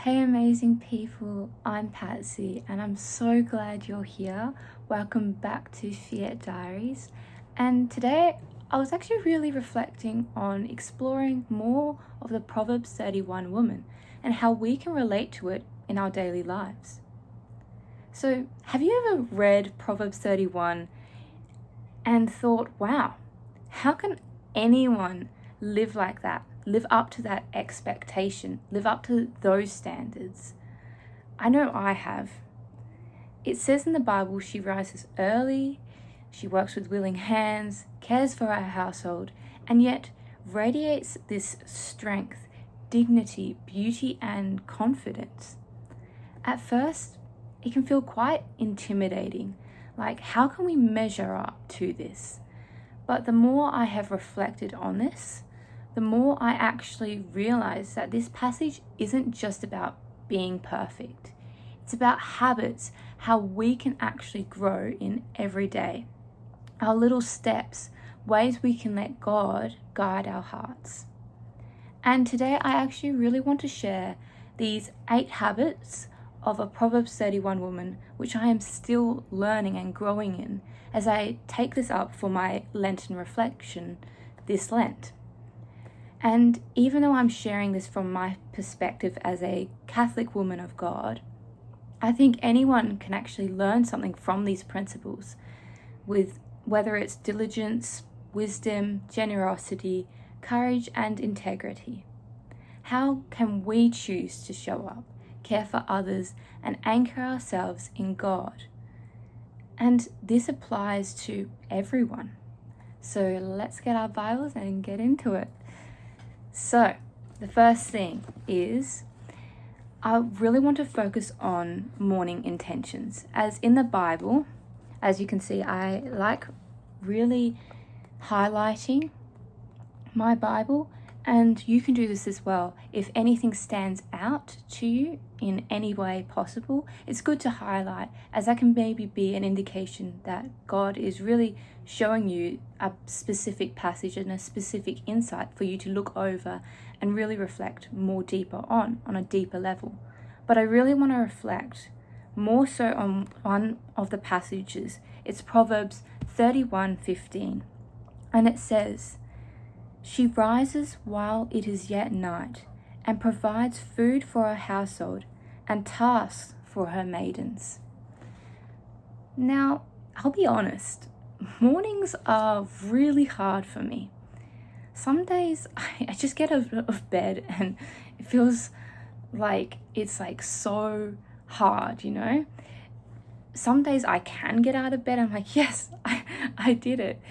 Hey amazing people, I'm Patsy and I'm so glad you're here. Welcome back to Fiat Diaries. And today I was actually really reflecting on exploring more of the Proverbs 31 woman and how we can relate to it in our daily lives. So, have you ever read Proverbs 31 and thought, wow, how can anyone live like that? Live up to that expectation, live up to those standards. I know I have. It says in the Bible she rises early, she works with willing hands, cares for her household, and yet radiates this strength, dignity, beauty, and confidence. At first, it can feel quite intimidating, like how can we measure up to this? But the more I have reflected on this, the more I actually realize that this passage isn't just about being perfect. It's about habits, how we can actually grow in every day. Our little steps, ways we can let God guide our hearts. And today I actually really want to share these 8 habits of a Proverbs 31 woman, which I am still learning and growing in as I take this up for my Lenten reflection this Lent. And even though I'm sharing this from my perspective as a Catholic woman of God, I think anyone can actually learn something from these principles, with whether it's diligence, wisdom, generosity, courage, and integrity. How can we choose to show up, care for others, and anchor ourselves in God? And this applies to everyone. So let's get our Bibles and get into it. So, the first thing is I really want to focus on morning intentions. As in the Bible, as you can see, I like really highlighting my Bible, and you can do this as well. If anything stands out to you in any way possible, it's good to highlight, as that can maybe be an indication that God is really showing you a specific passage and a specific insight for you to look over and really reflect more deeper on a deeper level. But I really want to reflect more so on one of the passages. It's Proverbs 31:15, and it says, "She rises while it is yet night, and provides food for her household and tasks for her maidens." Now, I'll be honest, mornings are really hard for me. Some days I just get out of bed and it feels like it's like so hard, you know? Some days I can get out of bed, I'm like, yes, I did it.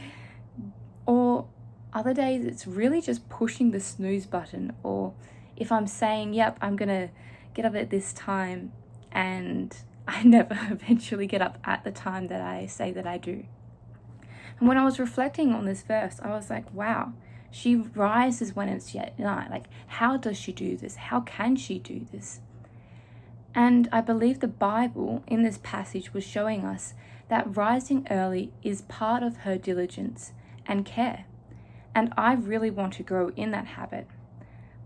Or other days it's really just pushing the snooze button, or if I'm saying, yep, I'm gonna get up at this time, and I never eventually get up at the time that I say that I do. And when I was reflecting on this verse, I was like, wow, she rises when it's yet night. Like, how does she do this? How can she do this? And I believe the Bible in this passage was showing us that rising early is part of her diligence and care. And I really want to grow in that habit.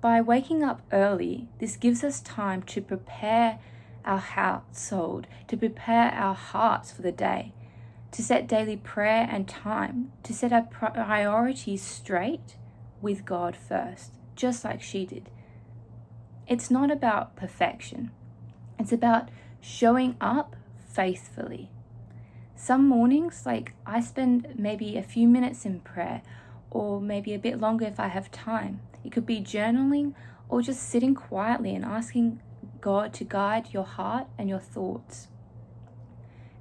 By waking up early, this gives us time to prepare our household, to prepare our hearts for the day, to set daily prayer and time, to set our priorities straight with God first, just like she did. It's not about perfection. It's about showing up faithfully. Some mornings, like I spend maybe a few minutes in prayer, or maybe a bit longer if I have time. It could be journaling or just sitting quietly and asking God to guide your heart and your thoughts.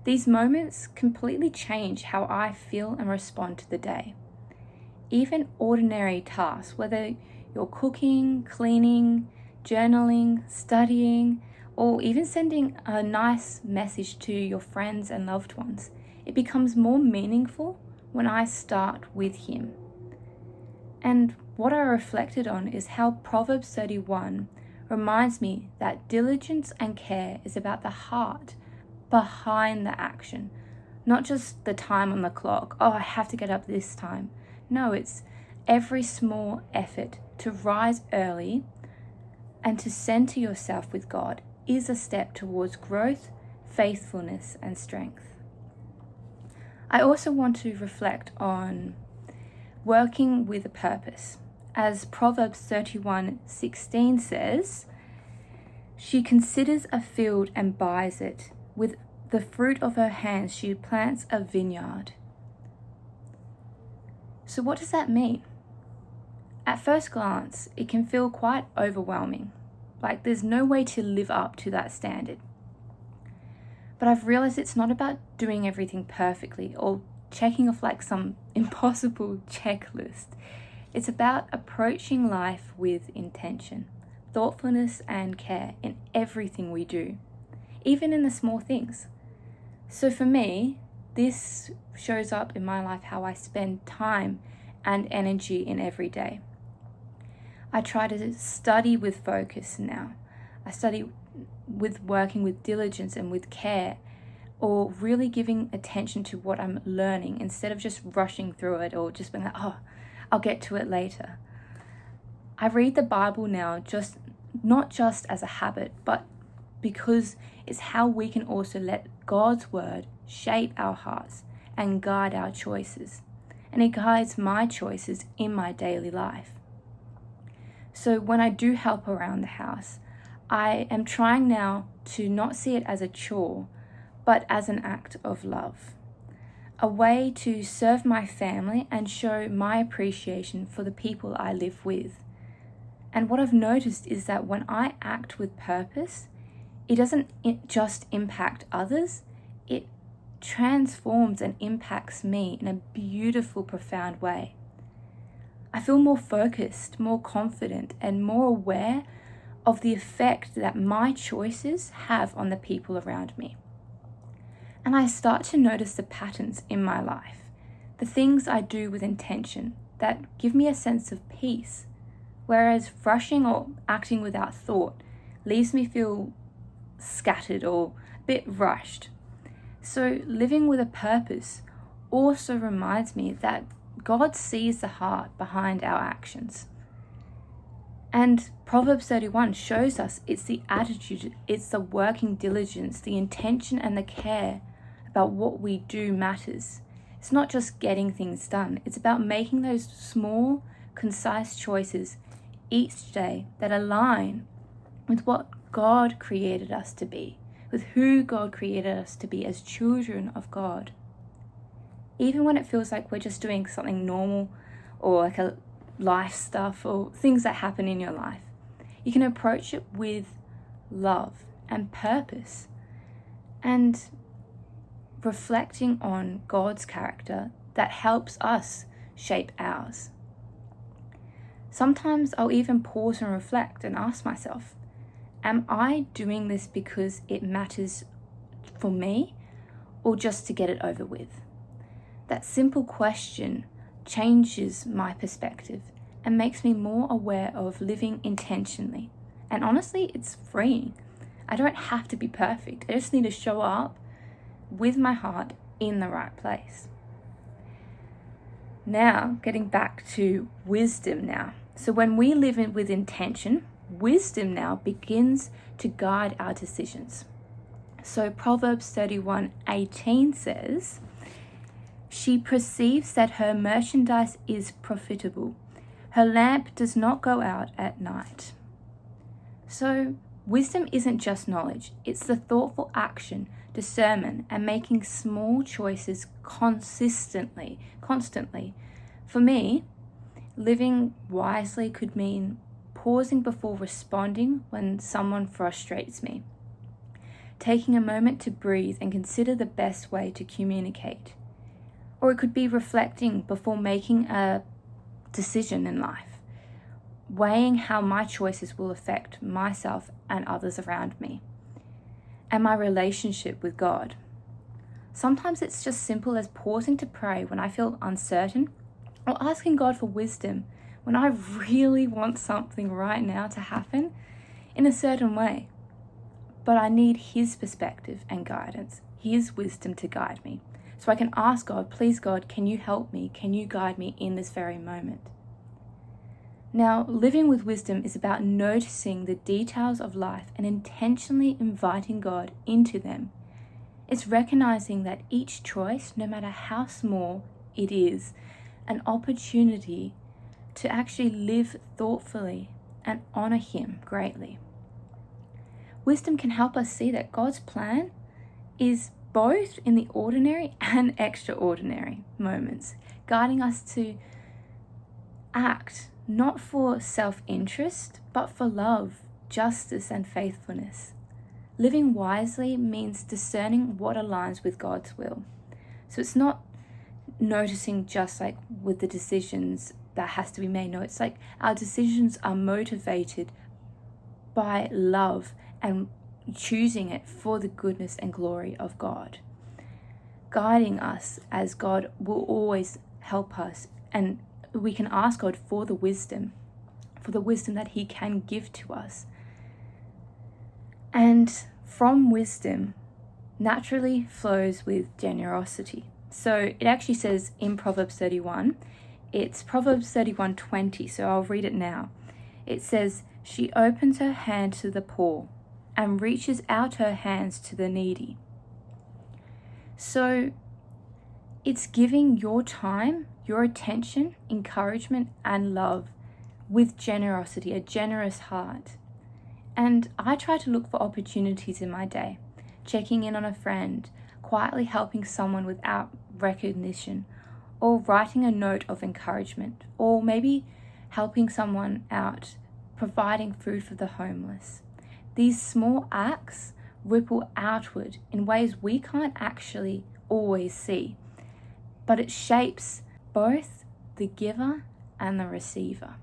These moments completely change how I feel and respond to the day. Even ordinary tasks, whether you're cooking, cleaning, journaling, studying, or even sending a nice message to your friends and loved ones, it becomes more meaningful when I start with Him. And what I reflected on is how Proverbs 31 reminds me that diligence and care is about the heart behind the action, not just the time on the clock. Oh, I have to get up this time. No, it's every small effort to rise early and to center yourself with God is a step towards growth, faithfulness, and strength. I also want to reflect on working with a purpose. As Proverbs 31:16 says, she considers a field and buys it. With the fruit of her hands, she plants a vineyard. So what does that mean? At first glance, it can feel quite overwhelming, like there's no way to live up to that standard. But I've realized it's not about doing everything perfectly or checking off like some impossible checklist. It's about approaching life with intention, thoughtfulness, and care in everything we do, even in the small things. So for me, this shows up in my life how I spend time and energy in every day. I try to study with focus now. I study with working with diligence and with care, or really giving attention to what I'm learning instead of just rushing through it or just being like, oh, I'll get to it later. I read the Bible now not just as a habit, but because it's how we can also let God's word shape our hearts and guide our choices. And it guides my choices in my daily life. So when I do help around the house, I am trying now to not see it as a chore, but as an act of love. A way to serve my family and show my appreciation for the people I live with. And what I've noticed is that when I act with purpose, it doesn't just impact others, it transforms and impacts me in a beautiful, profound way. I feel more focused, more confident, and more aware of the effect that my choices have on the people around me. And I start to notice the patterns in my life, the things I do with intention that give me a sense of peace, whereas rushing or acting without thought leaves me feel scattered or a bit rushed. So living with a purpose also reminds me that God sees the heart behind our actions. And Proverbs 31 shows us it's the attitude, it's the working diligence, the intention and the care about what we do matters. It's not just getting things done. It's about making those small, concise choices each day that align with what God created us to be, with who God created us to be as children of God. Even when it feels like we're just doing something normal or like a life stuff or things that happen in your life, you can approach it with love and purpose and reflecting on God's character that helps us shape ours. Sometimes I'll even pause and reflect and ask myself, am I doing this because it matters for me or just to get it over with? That simple question changes my perspective and makes me more aware of living intentionally. And honestly, it's freeing. I don't have to be perfect. I just need to show up with my heart in the right place. Now, getting back to wisdom now. So when we live with intention, wisdom now begins to guide our decisions. So Proverbs 31:18 says, she perceives that her merchandise is profitable. Her lamp does not go out at night. So wisdom isn't just knowledge. It's the thoughtful action, discernment, and making small choices constantly. For me, living wisely could mean pausing before responding when someone frustrates me. Taking a moment to breathe and consider the best way to communicate. Or it could be reflecting before making a decision in life, weighing how my choices will affect myself and others around me, and my relationship with God. Sometimes it's just simple as pausing to pray when I feel uncertain, or asking God for wisdom when I really want something right now to happen in a certain way. But I need His perspective and guidance, His wisdom to guide me. So I can ask God, please God, can you help me? Can you guide me in this very moment? Now, living with wisdom is about noticing the details of life and intentionally inviting God into them. It's recognizing that each choice, no matter how small it is, an opportunity to actually live thoughtfully and honor Him greatly. Wisdom can help us see that God's plan is both in the ordinary and extraordinary moments, guiding us to act not for self-interest, but for love, justice, and faithfulness. Living wisely means discerning what aligns with God's will. So it's not noticing just like with the decisions that has to be made. No, it's like our decisions are motivated by love and choosing it for the goodness and glory of God, guiding us as God will always help us, and we can ask God for the wisdom that He can give to us. And from wisdom naturally flows with generosity. So it actually says in Proverbs 31, it's Proverbs 31:20, so I'll read it now. It says, "She opens her hand to the poor and reaches out her hands to the needy." So it's giving your time, your attention, encouragement, and love with generosity, a generous heart. And I try to look for opportunities in my day, checking in on a friend, quietly helping someone without recognition, or writing a note of encouragement, or maybe helping someone out, providing food for the homeless. These small acts ripple outward in ways we can't actually always see, but it shapes both the giver and the receiver.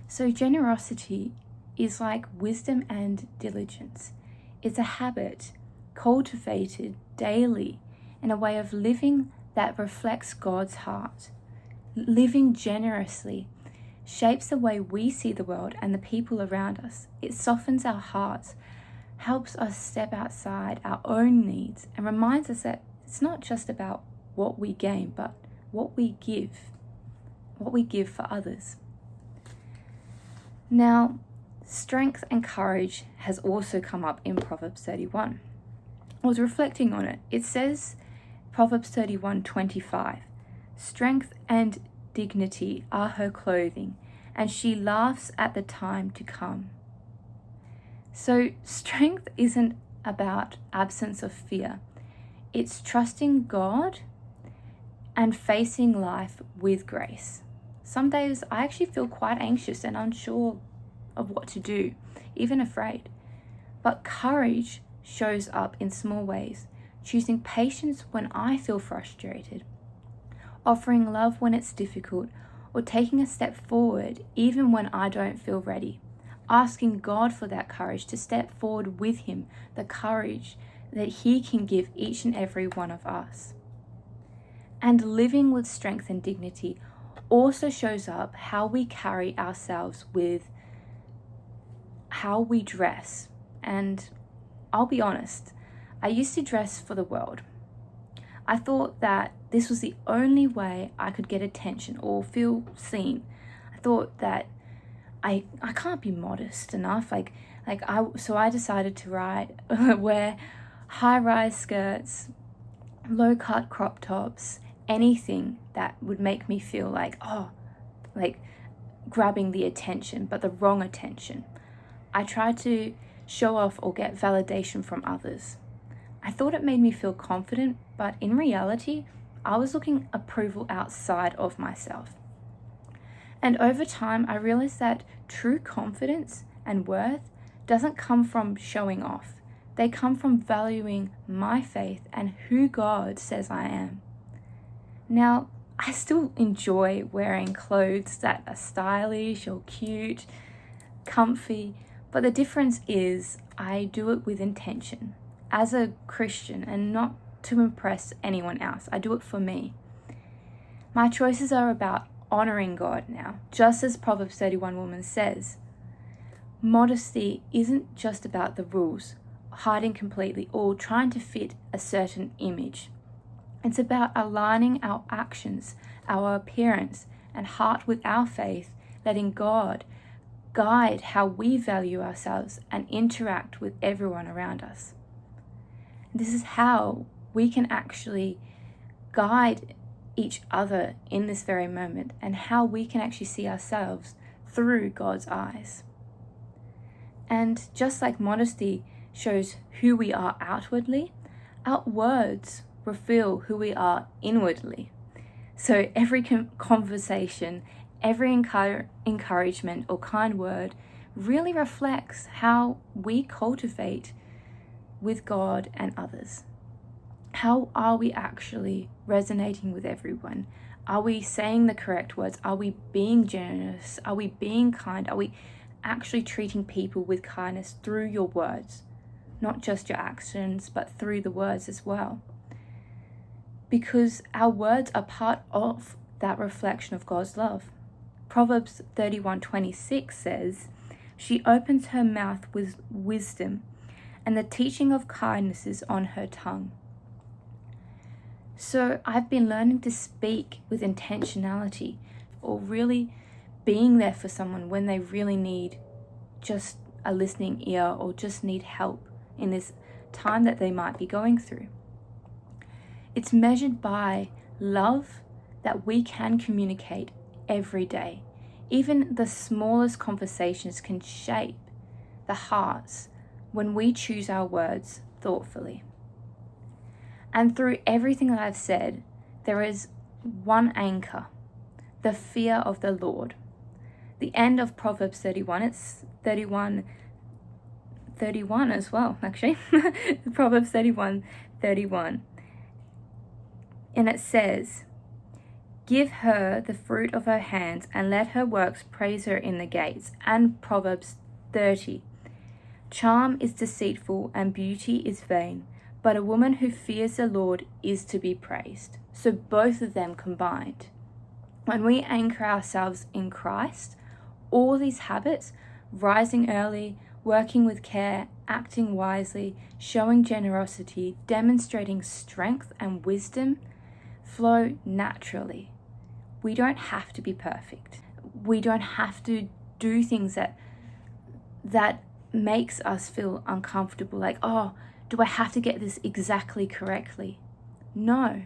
So generosity is like wisdom and diligence. It's a habit cultivated daily in a way of living that reflects God's heart. Living generously shapes the way we see the world and the people around us. It softens our hearts, helps us step outside our own needs, and reminds us that it's not just about what we gain, but what we give for others. Now, strength and courage has also come up in Proverbs 31. I was reflecting on it. It says, Proverbs 31:25, "Strength and dignity are her clothing, and she laughs at the time to come." So strength isn't about absence of fear. It's trusting God and facing life with grace. Some days I actually feel quite anxious and unsure of what to do, even afraid. But courage shows up in small ways, choosing patience when I feel frustrated, offering love when it's difficult, or taking a step forward even when I don't feel ready. Asking God for that courage to step forward with Him, the courage that He can give each and every one of us. And living with strength and dignity also shows up how we carry ourselves with how we dress. And I'll be honest, I used to dress for the world. I thought that this was the only way I could get attention or feel seen. I thought that I can't be modest enough. So I decided to wear high-rise skirts, low-cut crop tops, anything that would make me feel like grabbing the attention, but the wrong attention. I tried to show off or get validation from others. I thought it made me feel confident, but in reality, I was looking approval outside of myself. And over time, I realized that true confidence and worth doesn't come from showing off. They come from valuing my faith and who God says I am. Now, I still enjoy wearing clothes that are stylish or cute, comfy, but the difference is I do it with intention as a Christian and not to impress anyone else. I do it for me. My choices are about honoring God now, just as Proverbs 31 woman says. Modesty isn't just about the rules, hiding completely or trying to fit a certain image. It's about aligning our actions, our appearance, and heart with our faith, letting God guide how we value ourselves and interact with everyone around us. This is how we can actually guide each other in this very moment, and how we can actually see ourselves through God's eyes. And just like modesty shows who we are outwardly, our words reveal who we are inwardly. So every conversation, every encouragement or kind word really reflects how we cultivate with God and others. How are we actually resonating with everyone? Are we saying the correct words? Are we being generous? Are we being kind? Are we actually treating people with kindness through your words? Not just your actions, but through the words as well. Because our words are part of that reflection of God's love. Proverbs 31:26 says, "She opens her mouth with wisdom, and the teaching of kindness is on her tongue." So I've been learning to speak with intentionality, or really being there for someone when they really need just a listening ear or just need help in this time that they might be going through. It's measured by love that we can communicate every day. Even the smallest conversations can shape the hearts when we choose our words thoughtfully. And through everything that I've said, there is one anchor: the fear of the Lord. The end of Proverbs 31, it's 31 as well, actually. Proverbs 31:31. And it says, "Give her the fruit of her hands, and let her works praise her in the gates." And Proverbs 30. "Charm is deceitful and beauty is vain, but a woman who fears the Lord is to be praised." So both of them combined. When we anchor ourselves in Christ, all these habits, rising early, working with care, acting wisely, showing generosity, demonstrating strength and wisdom, flow naturally. We don't have to be perfect. We don't have to do things that makes us feel uncomfortable, like, oh, do I have to get this exactly correctly? No,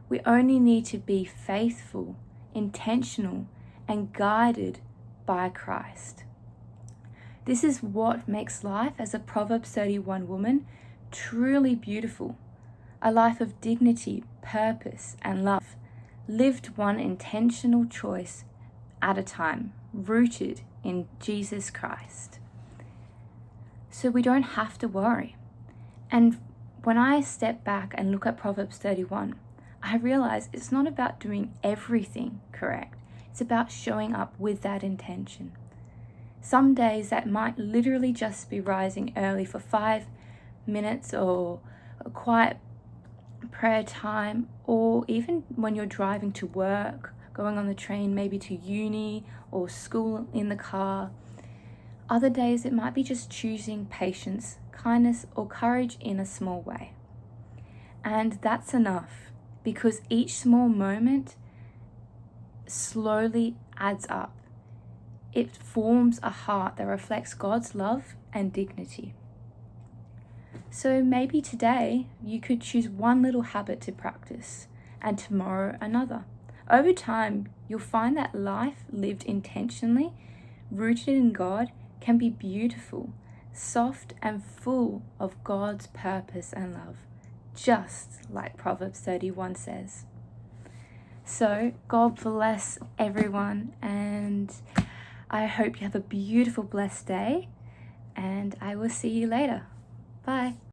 we only need to be faithful, intentional, and guided by Christ. This is what makes life as a Proverbs 31 woman truly beautiful. A life of dignity, purpose, and love, lived one intentional choice at a time, rooted in Jesus Christ. So we don't have to worry. And when I step back and look at Proverbs 31, I realize it's not about doing everything correct. It's about showing up with that intention. Some days that might literally just be rising early for 5 minutes, or a quiet prayer time, or even when you're driving to work, going on the train, maybe to uni or school in the car. Other days it might be just choosing patience, kindness, or courage in a small way. And that's enough, because each small moment slowly adds up. It forms a heart that reflects God's love and dignity. So maybe today you could choose one little habit to practice, and tomorrow another. Over time, you'll find that life lived intentionally, rooted in God, can be beautiful, soft, and full of God's purpose and love, just like Proverbs 31 says. So God bless everyone, and I hope you have a beautiful, blessed day, and I will see you later. Bye.